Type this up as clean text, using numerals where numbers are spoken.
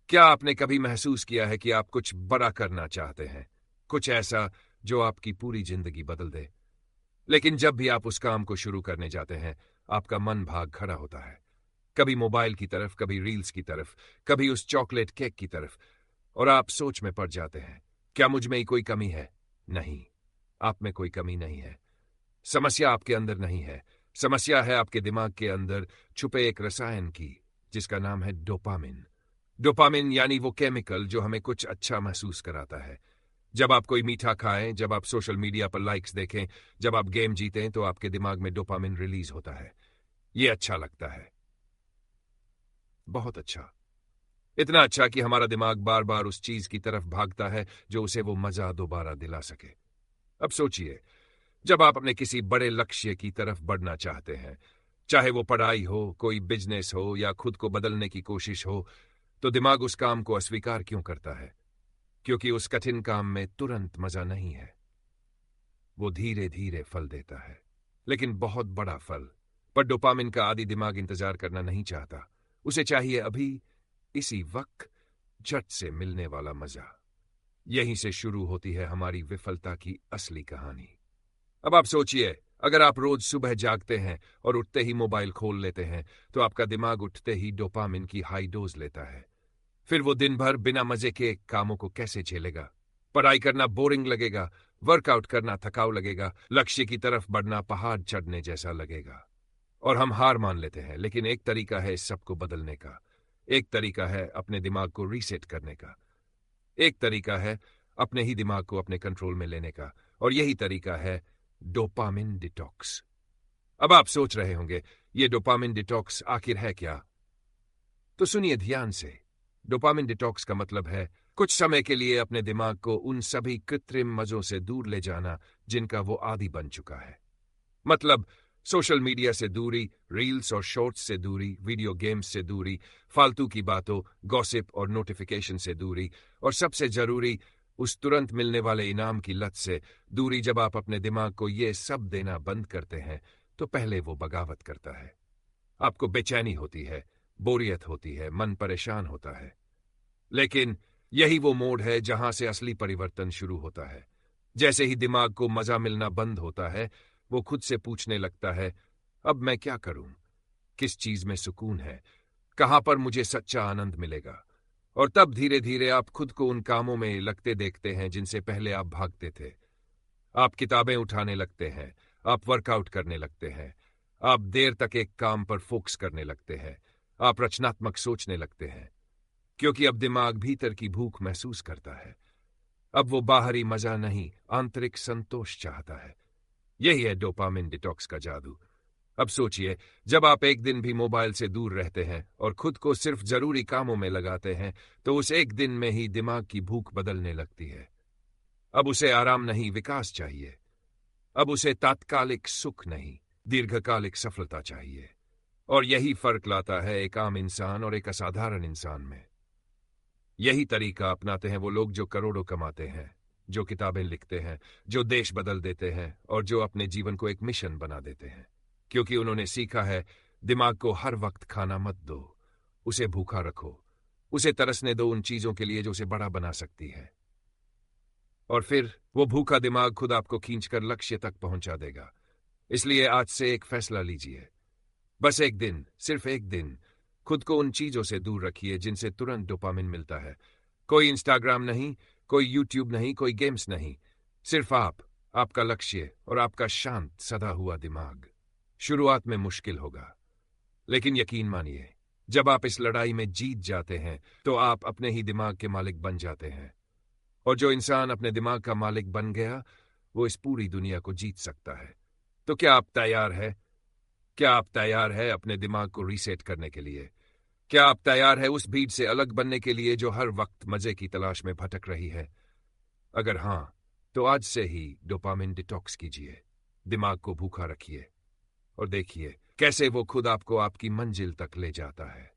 क्या आपने कभी महसूस किया है कि आप कुछ बड़ा करना चाहते हैं, कुछ ऐसा जो आपकी पूरी जिंदगी बदल दे, लेकिन जब भी आप उस काम को शुरू करने जाते हैं, आपका मन भाग खड़ा होता है, कभी मोबाइल की तरफ, कभी रील्स की तरफ, कभी उस चॉकलेट केक की तरफ, और आप सोच में पड़ जाते हैं, क्या मुझ में ही कोई कमी है? नहीं, आप में कोई कमी नहीं है। समस्या आपके अंदर नहीं है, समस्या है आपके दिमाग के अंदर छुपे एक रसायन की, जिसका नाम है डोपामिन। डोपामिन यानी वो केमिकल जो हमें कुछ अच्छा महसूस कराता है। जब आप कोई मीठा खाएं, जब आप सोशल मीडिया पर लाइक्स देखें, जब आप गेम जीतें, तो आपके दिमाग में डोपामिन रिलीज होता है। ये अच्छा लगता है, बहुत अच्छा, इतना अच्छा कि हमारा दिमाग बार बार उस चीज की तरफ भागता है जो उसे वो मजा दोबारा दिला सके। अब सोचिए, जब आप अपने किसी बड़े लक्ष्य की तरफ बढ़ना चाहते हैं, चाहे वो पढ़ाई हो, कोई बिजनेस हो या खुद को बदलने की कोशिश हो, तो दिमाग उस काम को अस्वीकार क्यों करता है? क्योंकि उस कठिन काम में तुरंत मजा नहीं है, वो धीरे धीरे फल देता है, लेकिन बहुत बड़ा फल। पर डोपामिन का आदि दिमाग इंतजार करना नहीं चाहता, उसे चाहिए अभी, इसी वक्त, झट से मिलने वाला मजा। यहीं से शुरू होती है हमारी विफलता की असली कहानी। अब आप सोचिए, अगर आप रोज सुबह जागते हैं और उठते ही मोबाइल खोल लेते हैं, तो आपका दिमाग उठते ही डोपामिन की हाई डोज लेता है। फिर वो दिन भर बिना मजे के कामों को कैसे झेलेगा? पढ़ाई करना बोरिंग लगेगा, वर्कआउट करना थकाऊ लगेगा, लक्ष्य की तरफ बढ़ना पहाड़ चढ़ने जैसा लगेगा, और हम हार मान लेते हैं। लेकिन एक तरीका है इस सबको बदलने का, एक तरीका है अपने दिमाग को रीसेट करने का, एक तरीका है अपने ही दिमाग को अपने कंट्रोल में लेने का, और यही तरीका है डोपामिन डिटॉक्स। अब आप सोच रहे होंगे, ये डोपामिन डिटॉक्स आखिर है क्या? तो सुनिए ध्यान से। डोपामिन डिटॉक्स का मतलब है कुछ समय के लिए अपने दिमाग को उन सभी कृत्रिम मजों से दूर ले जाना जिनका वो आदी बन चुका है। मतलब सोशल मीडिया से दूरी, रील्स और शॉर्ट्स से दूरी, वीडियो गेम्स से दूरी, फालतू की बातों, गॉसिप और नोटिफिकेशन से दूरी, और सबसे जरूरी, उस तुरंत मिलने वाले इनाम की लत से दूरी। जब आप अपने दिमाग को ये सब देना बंद करते हैं, तो पहले वो बगावत करता है। आपको बेचैनी होती है, बोरियत होती है, मन परेशान होता है। लेकिन यही वो मोड़ है जहां से असली परिवर्तन शुरू होता है। जैसे ही दिमाग को मजा मिलना बंद होता है, वो खुद से पूछने लगता है, अब मैं क्या करूं? किस चीज में सुकून है? कहां पर मुझे सच्चा आनंद मिलेगा? और तब धीरे धीरे आप खुद को उन कामों में लगते देखते हैं जिनसे पहले आप भागते थे। आप किताबें उठाने लगते हैं, आप वर्कआउट करने लगते हैं, आप देर तक एक काम पर फोकस करने लगते हैं, आप रचनात्मक सोचने लगते हैं, क्योंकि अब दिमाग भीतर की भूख महसूस करता है। अब वो बाहरी मजा नहीं, आंतरिक संतोष चाहता है। यही है डोपामिन डिटॉक्स का जादू। अब सोचिए, जब आप एक दिन भी मोबाइल से दूर रहते हैं और खुद को सिर्फ जरूरी कामों में लगाते हैं, तो उस एक दिन में ही दिमाग की भूख बदलने लगती है। अब उसे आराम नहीं, विकास चाहिए। अब उसे तात्कालिक सुख नहीं, दीर्घकालिक सफलता चाहिए। और यही फर्क लाता है एक आम इंसान और एक असाधारण इंसान में। यही तरीका अपनाते हैं वो लोग जो करोड़ों कमाते हैं, जो किताबें लिखते हैं, जो देश बदल देते हैं, और जो अपने जीवन को एक मिशन बना देते हैं। क्योंकि उन्होंने सीखा है, दिमाग को हर वक्त खाना मत दो, उसे भूखा रखो, उसे तरसने दो उन चीजों के लिए जो उसे बड़ा बना सकती है। और फिर वो भूखा दिमाग खुद आपको खींचकर लक्ष्य तक पहुंचा देगा। इसलिए आज से एक फैसला लीजिए, बस एक दिन, सिर्फ एक दिन, खुद को उन चीजों से दूर रखिए जिनसे तुरंत डोपामिन मिलता है। कोई इंस्टाग्राम नहीं, कोई यूट्यूब नहीं, कोई गेम्स नहीं, सिर्फ आप, आपका लक्ष्य और आपका शांत सदा हुआ दिमाग। शुरुआत में मुश्किल होगा, लेकिन यकीन मानिए, जब आप इस लड़ाई में जीत जाते हैं, तो आप अपने ही दिमाग के मालिक बन जाते हैं। और जो इंसान अपने दिमाग का मालिक बन गया, वो इस पूरी दुनिया को जीत सकता है। तो क्या आप तैयार हैं? क्या आप तैयार हैं अपने दिमाग को रीसेट करने के लिए? क्या आप तैयार हैं उस भीड़ से अलग बनने के लिए जो हर वक्त मजे की तलाश में भटक रही है? अगर हां, तो आज से ही डोपामिन डिटॉक्स कीजिए, दिमाग को भूखा रखिए, और देखिए कैसे वो खुद आपको आपकी मंजिल तक ले जाता है।